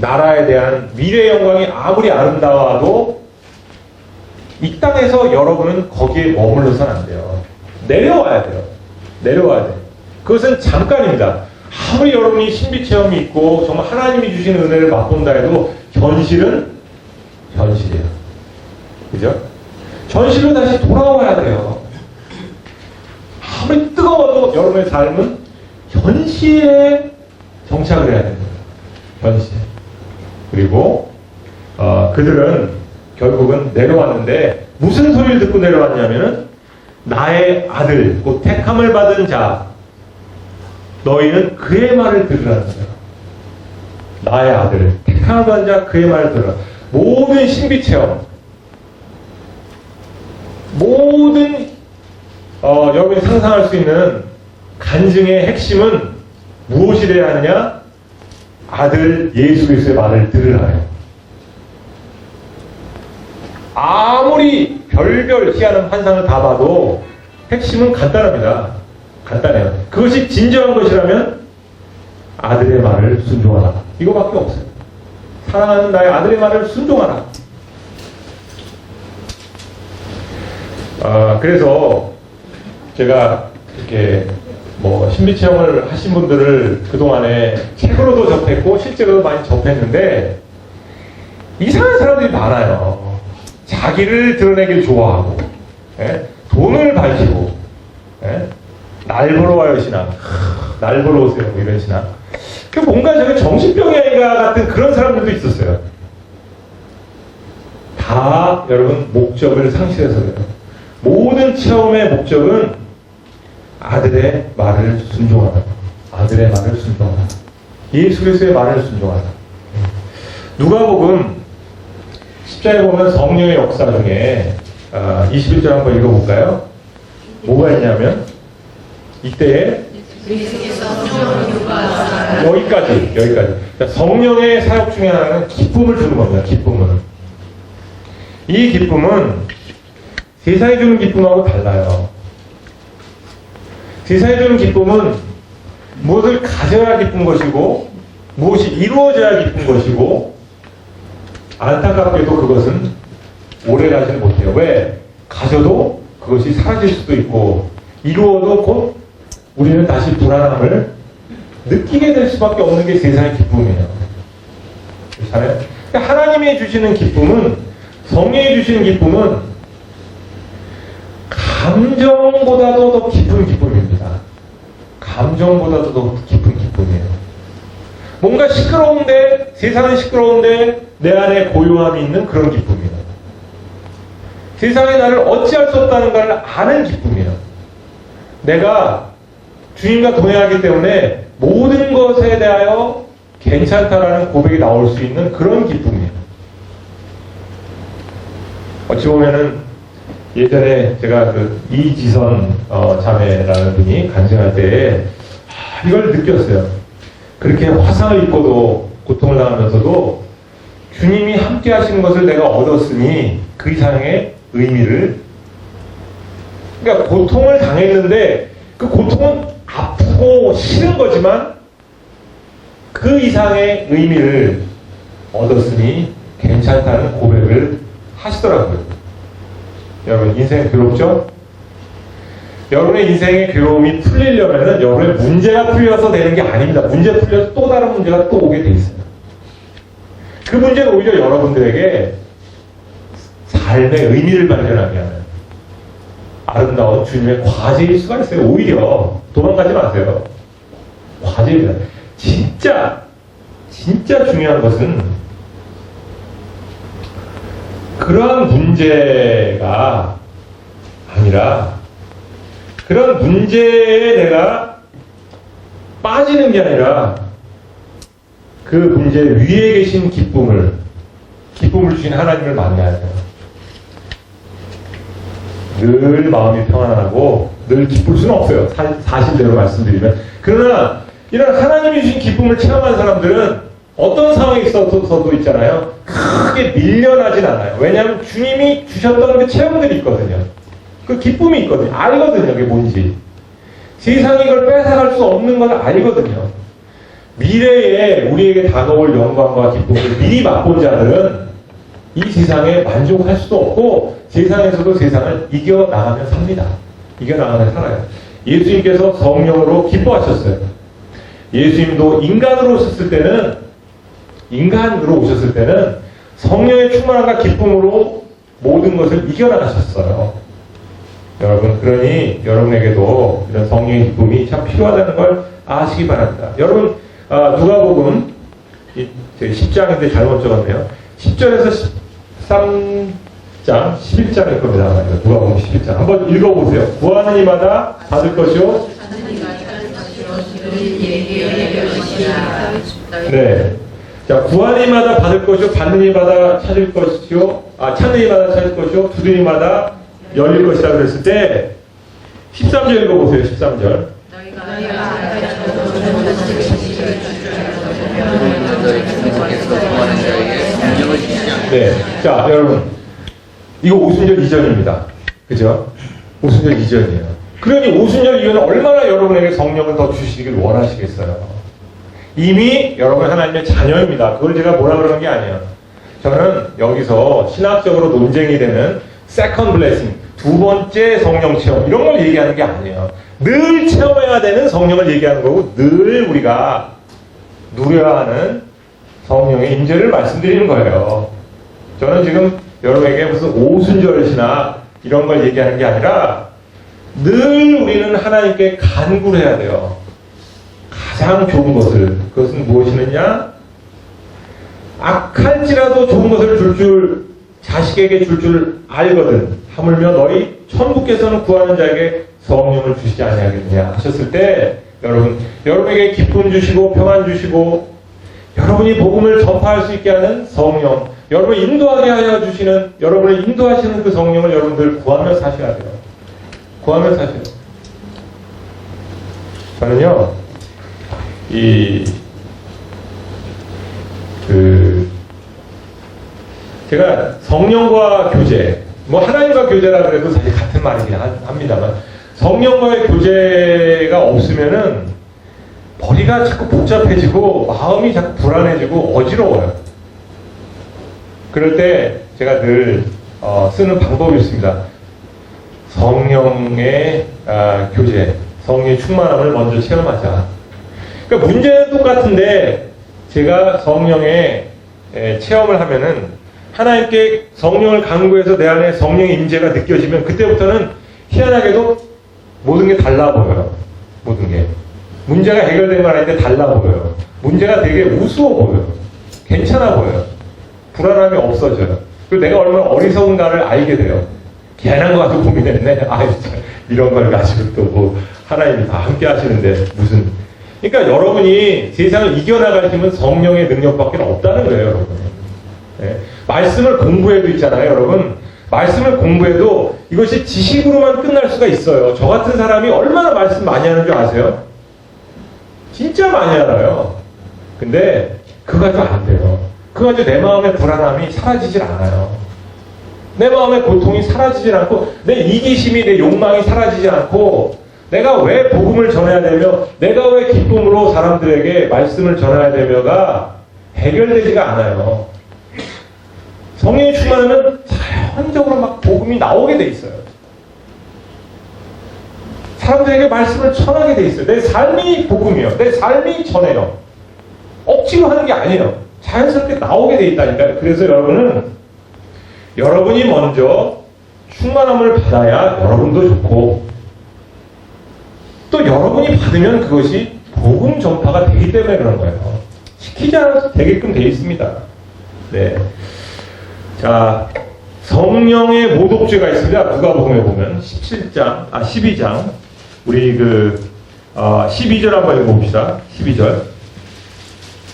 나라에 대한 미래의 영광이 아무리 아름다워도 이 땅에서 여러분은 거기에 머물러서는 안 돼요. 내려와야 돼요. 내려와야 돼요. 그것은 잠깐입니다. 아무리 여러분이 신비 체험이 있고 정말 하나님이 주신 은혜를 맛본다 해도 현실은 현실이에요. 그죠? 현실로 다시 돌아와야 돼요. 아무리 뜨거워도 여러분의 삶은 현실에 정착을 해야 됩니다. 현실. 그리고 그들은 결국은 내려왔는데 무슨 소리를 듣고 내려왔냐면은 나의 아들, 곧 택함을 받은 자, 너희는 그의 말을 들으라는 거예요. 나의 아들, 택함을 받은 자, 그의 말을 들으라. 모든 신비체험, 모든 여러분이 상상할 수 있는 간증의 핵심은 무엇이래야 하느냐? 아들 예수 그리스도의 말을 들으라요. 아무리 별별 희한한 환상을 다 봐도 핵심은 간단합니다. 간단해요. 그것이 진정한 것이라면 아들의 말을 순종하라. 이거밖에 없어요. 사랑하는 나의 아들의 말을 순종하라. 그래서 제가 이렇게 신비체험을 하신 분들을 그동안에 책으로도 접했고 실제로도 많이 접했는데 이상한 사람들이 많아요. 자기를 드러내길 좋아하고, 돈을 밝히고, 날 보러 와요 신앙, 날 보러 오세요 이런 신앙. 뭔가 저게 정신병이 아닌가 같은 그런 사람들도 있었어요. 다 여러분 목적을 상실해서 그래요. 모든 체험의 목적은 아들의 말을 순종하라. 아들의 말을 순종하라. 예수 그리스도의 말을 순종하라. 누가복음 10장에 보면 성령의 역사 중에 21절 한번 읽어볼까요? 뭐가 있냐면 이때에 여기까지. 그러니까 성령의 사역 중에 하나는 기쁨을 주는 겁니다. 기쁨은. 이 기쁨은 세상이 주는 기쁨하고 달라요. 세상이 주는 기쁨은 무엇을 가져야 기쁜 것이고 무엇이 이루어져야 기쁜 것이고 안타깝게도 그것은 오래 가지는 못해요. 왜? 가져도 그것이 사라질 수도 있고 이루어도 곧 우리는 다시 불안함을 느끼게 될 수밖에 없는 게 세상의 기쁨이에요. 그렇잖아요? 하나님이 주시는 기쁨은, 성령이 주시는 기쁨은 감정보다도 더 깊은 기쁨입니다. 감정보다도 더 깊은 기쁨이에요. 뭔가 시끄러운데, 세상은 시끄러운데 내 안에 고요함이 있는 그런 기쁨이에요. 세상이 나를 어찌할 수 없다는 걸 아는 기쁨이에요. 내가 주님과 동행하기 때문에 모든 것에 대하여 괜찮다라는 고백이 나올 수 있는 그런 기쁨이에요. 어찌 보면은 예전에 제가 이지선 자매라는 분이 간증할 때에 이걸 느꼈어요. 그렇게 화상을 입고도 고통을 당하면서도 주님이 함께 하시는 것을 내가 얻었으니 그 이상의 의미를, 그러니까 고통을 당했는데 그 고통은 아프고 싫은 거지만 그 이상의 의미를 얻었으니 괜찮다는 고백을 하시더라고요. 여러분 인생 괴롭죠? 여러분의 인생의 괴로움이 풀리려면 여러분의 문제가 풀려서 되는 게 아닙니다. 문제 풀려서 또 다른 문제가 또 오게 돼 있어요. 그 문제는 오히려 여러분들에게 삶의 의미를 발견하게 하는 아름다운 주님의 과제일 수가 있어요. 오히려 도망가지 마세요. 과제입니다. 진짜 중요한 것은 그러한 문제가 아니라 그런 문제에 내가 빠지는 게 아니라 그 문제 위에 계신 기쁨을 주신 하나님을 만나야 돼요. 늘 마음이 평안하고 늘 기쁠 수는 없어요. 사실대로 말씀드리면. 그러나 이런 하나님이 주신 기쁨을 체험한 사람들은 어떤 상황에 있어서도 있잖아요. 크게 밀려나진 않아요. 왜냐하면 주님이 주셨던 그 체험들이 있거든요. 그 기쁨이 있거든요. 알거든요. 그게 뭔지. 세상이 이걸 뺏어갈 수 없는 걸 알거든요. 미래에 우리에게 다가올 영광과 기쁨을 미리 맛본 자들은 이 세상에 만족할 수도 없고 세상에서도 세상을 이겨나가며 삽니다. 이겨나가며 살아요. 예수님께서 성령으로 기뻐하셨어요. 예수님도 인간으로 오셨을 때는 성령의 충만함과 기쁨으로 모든 것을 이겨나가셨어요. 여러분, 그러니 여러분에게도 이런 성령의 기쁨이 참 필요하다는 걸 아시기 바랍니다. 여러분, 누가복음 10장인데 잘못 적었네요. 10절에서 13장, 11장일 겁니다. 누가복음 11장. 한번 읽어보세요. 구하는 이마다 받을 것이요. 네. 자, 구하는 이마다 받을 것이요. 받는 이마다 찾을 것이요. 찾는 이마다 찾을 것이요. 두드리는 이마다 열릴 것이라 그랬을 때 13절 읽어보세요. 13절. 네. 자, 여러분. 이거 오순절 이전입니다. 그죠? 오순절 이전이에요. 그러니 오순절 이후는 얼마나 여러분에게 성령을 더 주시길 원하시겠어요? 이미 여러분 하나님의 자녀입니다. 그걸 제가 뭐라 그러는 게 아니에요. 저는 여기서 신학적으로 논쟁이 되는 세컨드 블레싱, 두 번째 성령 체험, 이런 걸 얘기하는 게 아니에요. 늘 체험해야 되는 성령을 얘기하는 거고, 늘 우리가 누려야 하는 성령의 임재를 말씀드리는 거예요. 저는 지금 여러분에게 무슨 오순절 신학 이런 걸 얘기하는 게 아니라 늘 우리는 하나님께 간구를 해야 돼요. 가장 좋은 것을. 그것은 무엇이느냐? 악할지라도 좋은 것을 자식에게 줄 줄 알거든. 하물며 너희 천부께서는 구하는 자에게 성령을 주시지 아니하겠느냐 하셨을 때, 여러분에게 기쁨 주시고 평안 주시고 여러분이 복음을 전파할 수 있게 하는 성령, 여러분을 인도하게 하여 주시는, 여러분을 인도하시는 그 성령을 여러분들 구하며 사셔야 돼요. 구하며 사셔야 돼요. 저는요, 제가 성령과 교제, 하나님과 교제라 그래도 사실 같은 말이긴 합니다만, 성령과의 교제가 없으면은 머리가 자꾸 복잡해지고 마음이 자꾸 불안해지고 어지러워요. 그럴 때 제가 늘 쓰는 방법이 있습니다. 성령의 교제, 성령의 충만함을 먼저 체험하자. 그러니까 문제는 똑같은데 제가 성령의 체험을 하면은 하나님께 성령을 간구해서 내 안에 성령의 임재가 느껴지면 그때부터는 희한하게도 모든 게 달라 보여요. 모든 게. 문제가 해결된 걸 할 때 달라 보여요. 문제가 되게 우스워 보여요. 괜찮아 보여요. 불안함이 없어져요. 그리고 내가 얼마나 어리석은가를 알게 돼요. 괜한 거 가지고 고민했네. 이런 걸 가지고 또 하나님이 다 함께 하시는데 무슨. 그러니까 여러분이 세상을 이겨나갈 힘은 성령의 능력밖에 없다는 거예요, 여러분. 네. 말씀을 공부해도 있잖아요, 여러분. 말씀을 공부해도 이것이 지식으로만 끝날 수가 있어요. 저 같은 사람이 얼마나 말씀 많이 하는 줄 아세요? 진짜 많이 알아요. 근데 그거 가지고 안 돼요. 그거 가지고 내 마음의 불안함이 사라지질 않아요. 내 마음의 고통이 사라지질 않고, 내 이기심이, 내 욕망이 사라지지 않고, 내가 왜 복음을 전해야 되며, 내가 왜 기쁨으로 사람들에게 말씀을 전해야 되며가 해결되지가 않아요. 성령이 충만하면 자연적으로 막 복음이 나오게 돼 있어요. 사람들에게 말씀을 전하게 돼 있어요. 내 삶이 복음이에요. 내 삶이 전해요. 억지로 하는 게 아니에요. 자연스럽게 나오게 돼 있다니까요. 그래서 여러분이 먼저 충만함을 받아야 여러분도 좋고, 또 여러분이 받으면 그것이 복음 전파가 되기 때문에 그런 거예요. 시키지 않아도 되게끔 되어 있습니다. 네. 자, 성령의 모독죄가 있습니다. 누가복음에 보면 12장 우리 12절 한번 읽어봅시다. 12절.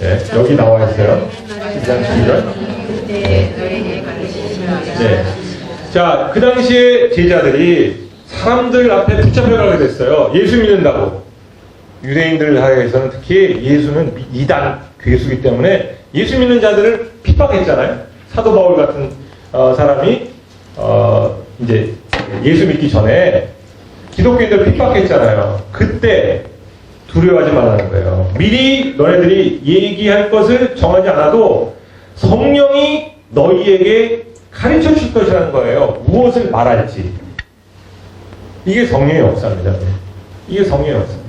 네, 여기 나와 있어요. 12장 12절. 네. 자, 그 당시에 제자들이 사람들 앞에 붙잡혀가게 됐어요. 예수 믿는다고. 유대인들 사이에서는 특히 예수는 이단 괴수이기 때문에 예수 믿는 자들을 핍박했잖아요. 사도 바울 같은 사람이 이제 예수 믿기 전에 기독교인들 핍박했잖아요. 그때 두려워하지 말라는 거예요. 미리 너네들이 얘기할 것을 정하지 않아도 성령이 너희에게 가르쳐 줄 것이라는 거예요. 무엇을 말할지. 이게 성령의 역사입니다. 이게 성령의 역사입니다.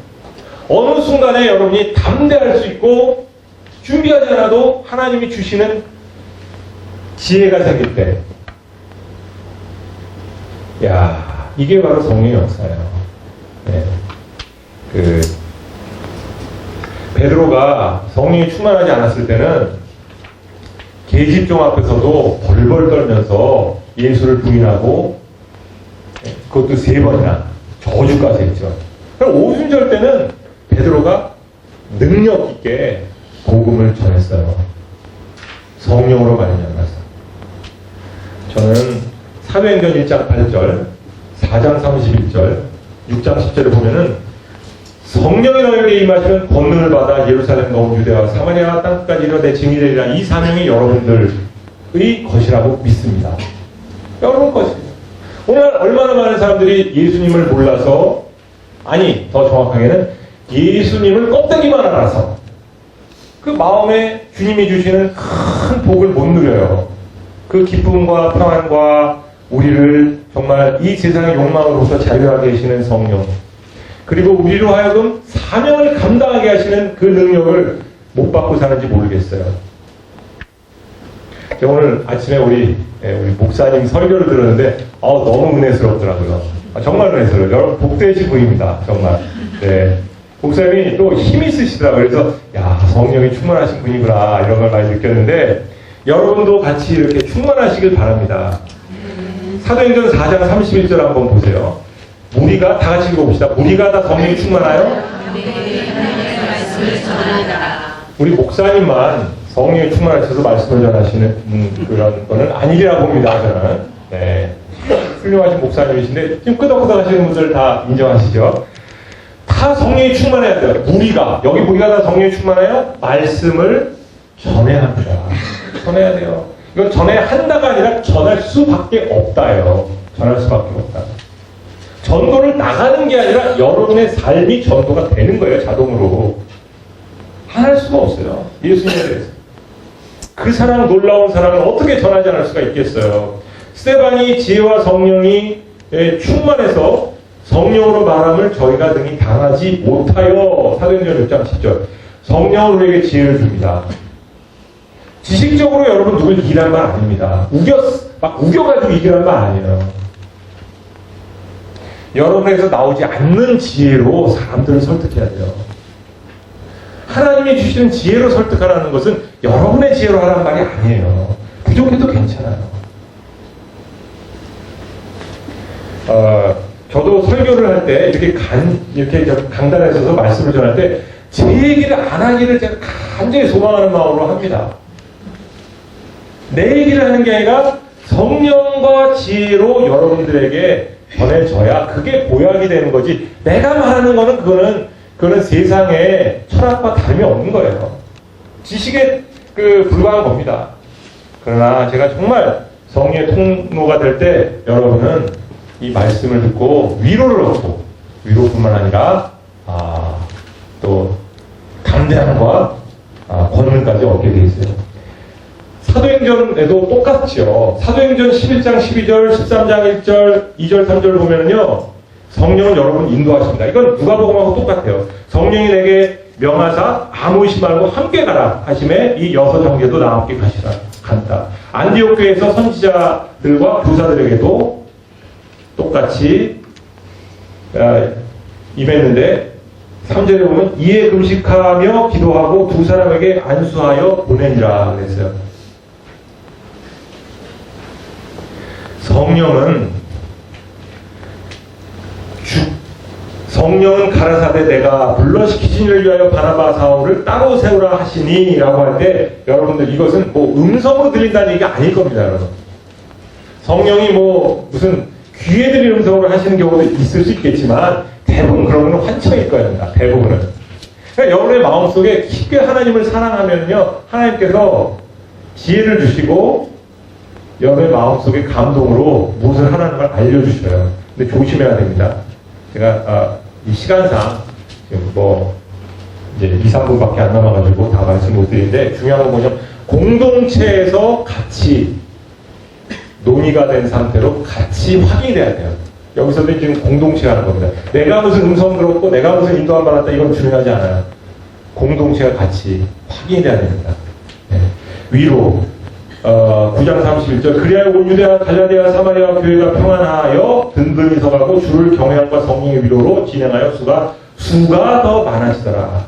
어느 순간에 여러분이 담대할 수 있고 준비하지 않아도 하나님이 주시는 지혜가 생길 때, 야, 이게 바로 성령의 역사예요. 네. 베드로가 성령이 충만하지 않았을 때는 계집종 앞에서도 벌벌 떨면서 예수를 부인하고, 그것도 3번이나 저주까지 했죠. 그럼 오순절 때는 베드로가 능력 있게 복음을 전했어요. 성령으로 말미암아서. 저는 사도행전 1장 8절, 4장 31절, 6장 10절을 보면은 성령이 너에게 임하시면 권능을 받아 예루살렘 온 유대와 사마리아 땅까지 이르러 내 증인이 되리라. 이 사명이 여러분들의 것이라고 믿습니다. 여러분 것입니다. 오늘 얼마나 많은 사람들이 예수님을 몰라서, 아니 더 정확하게는 예수님을 껍데기만 알아서 그 마음에 주님이 주시는 큰 복을 못 누려요. 그 기쁨과 평안과 우리를 정말 이 세상의 욕망으로부터 자유하게 하시는 성령, 그리고 우리로 하여금 사명을 감당하게 하시는 그 능력을 못 받고 사는지 모르겠어요. 제가 오늘 아침에 우리 목사님 설교를 들었는데 너무 은혜스럽더라고요. 정말 은혜스러워요. 여러분 복되신 분입니다. 정말. 네. 목사님이 또 힘이 있으시더라고요. 그래서 야, 성령이 충만하신 분이구나 이런 걸 많이 느꼈는데, 여러분도 같이 이렇게 충만하시길 바랍니다. 사도행전 4장 31절 한번 보세요. 우리가 다 같이 읽어봅시다. 우리가 다 성령이 충만하여 우리 목사님만 성령이 충만하셔서 말씀을 전하시는 그런 거는 아니라고 봅니다. 저는. 네. 훌륭하신 목사님이신데 지금 끄덕끄덕 하시는 분들 다 인정하시죠? 다 성령이 충만해야 돼요. 여기 우리가 다 성령이 충만해요? 말씀을 전해야 합니다. 전해야 돼요. 이건 전해야 한다가 아니라 전할 수밖에 없다요. 전할 수밖에 없다. 전도를 나가는 게 아니라 여러분의 삶이 전도가 되는 거예요. 자동으로. 안 할 수가 없어요. 예수님에 대해서. 그 사랑, 놀라운 사랑을 어떻게 전하지 않을 수가 있겠어요. 스데반이 지혜와 성령이 충만해서 성령으로 말함을 저희가 등이 당하지 못하여, 사도행전 6장 10절. 성령은 우리에게 지혜를 줍니다. 지식적으로 여러분 누굴 이기라는 말 아닙니다. 막 우겨가지고 이기라는 말 아니에요. 여러분에게서 나오지 않는 지혜로 사람들을 설득해야 돼요. 하나님이 주시는 지혜로 설득하라는 것은 여러분의 지혜로 하라는 말이 아니에요. 부족해도 괜찮아요. 저도 설교를 할 때 이렇게 강단에 서서 말씀을 전할 때 제 얘기를 안 하기를 제가 간절히 소망하는 마음으로 합니다. 내 얘기를 하는 게 아니라 성령과 지혜로 여러분들에게 전해져야 그게 보약이 되는 거지. 내가 말하는 거는 그거는 세상의 철학과 다름이 없는 거예요. 지식에 불과한 겁니다. 그러나 제가 정말 성령의 통로가 될 때 여러분은 이 말씀을 듣고 위로를 얻고, 위로뿐만 아니라 또 감대함과 권능까지 얻게 돼 있어요. 사도행전에도 똑같죠. 사도행전 11장 12절, 13장 1절, 2절, 3절 보면은요, 성령은 여러분 인도하십니다. 이건 누가복음하고 똑같아요. 성령이 내게 명하사 아무 의심 말고 함께 가라 하심에 이 6 형제도 나와 함께 간다. 안디옥 교회에서 선지자들과 교사들에게도 똑같이 임했는데 3절에 보면 이에 금식하며 기도하고 2 사람에게 안수하여 보내니라 그랬어요. 성령은 가라사대 내가 불러시키신 일을 위하여 바나바 사울을 따로 세우라 하시니 라고 할 때 여러분들 이것은 음성으로 들린다는 얘기가 아닐 겁니다. 여러분. 성령이 무슨 귀에 들린 음성으로 하시는 경우도 있을 수 있겠지만 대부분 그런 건 환청일 겁니다. 대부분은. 그러니까 여러분의 마음속에 깊게 하나님을 사랑하면요, 하나님께서 지혜를 주시고 여러분의 마음속에 감동으로 무엇을 하라는 걸 알려주셔요. 근데 조심해야 됩니다. 제가 이 시간상 지금 이제 2, 3분밖에 안 남아가지고 다 말씀 못 드리는데 중요한 건 뭐냐면 공동체에서 같이 논의가 된 상태로 같이 확인이 돼야 돼요. 여기서도 지금 공동체가 하는 겁니다. 내가 무슨 음성 들었고 내가 무슨 인도함 받았다 이건 중요하지 않아요. 공동체가 같이 확인이 돼야 됩니다. 네. 위로 9장 31절 그리하여 온 유대와 갈라디아 사마리아 교회가 평안하여 든든히 서가고 주를 경외함과 성령의 위로로 진행하여 수가 더 많아지더라.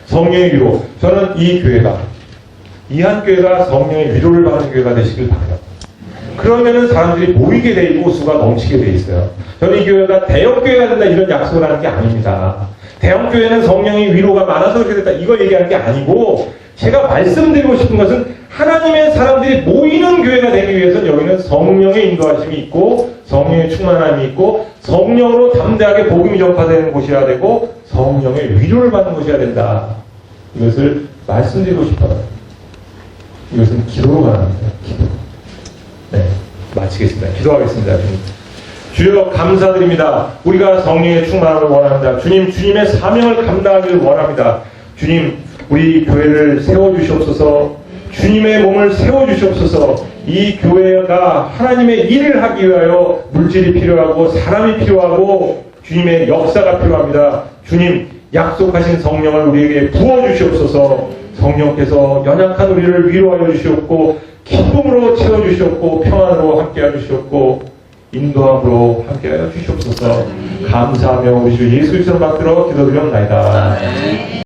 성령의 위로. 저는 이 교회가 이 한 교회가 성령의 위로를 받는 교회가 되시길 바랍니다. 그러면은 사람들이 모이게 돼 있고 수가 넘치게 돼 있어요. 저는 이 교회가 대형교회가 된다 이런 약속을 하는 게 아닙니다. 대형교회는 성령의 위로가 많아서 그렇게 됐다 이거 얘기하는 게 아니고 제가 말씀드리고 싶은 것은 하나님의 사람들이 모이는 교회가 되기 위해서는 여기는 성령의 인도하심이 있고 성령의 충만함이 있고 성령으로 담대하게 복음이 전파되는 곳이어야 되고 성령의 위로를 받는 곳이어야 된다. 이것을 말씀드리고 싶어요. 이것은 기도로 가능합니다. 기도. 네, 마치겠습니다. 기도하겠습니다. 주여 감사드립니다. 우리가 성령의 충만함을 원합니다. 주님, 주님의 사명을 감당하기를 원합니다. 주님, 우리 교회를 세워주시옵소서. 주님의 몸을 세워주시옵소서. 이 교회가 하나님의 일을 하기 위하여 물질이 필요하고 사람이 필요하고 주님의 역사가 필요합니다. 주님, 약속하신 성령을 우리에게 부어주시옵소서. 성령께서 연약한 우리를 위로하여 주시옵고 기쁨으로 채워주시옵고 평안으로 함께하여 주시옵고 인도함으로 함께하여 주시옵소서. 감사하며 우리 주 예수 그리스도를 받들어 기도드리옵나이다.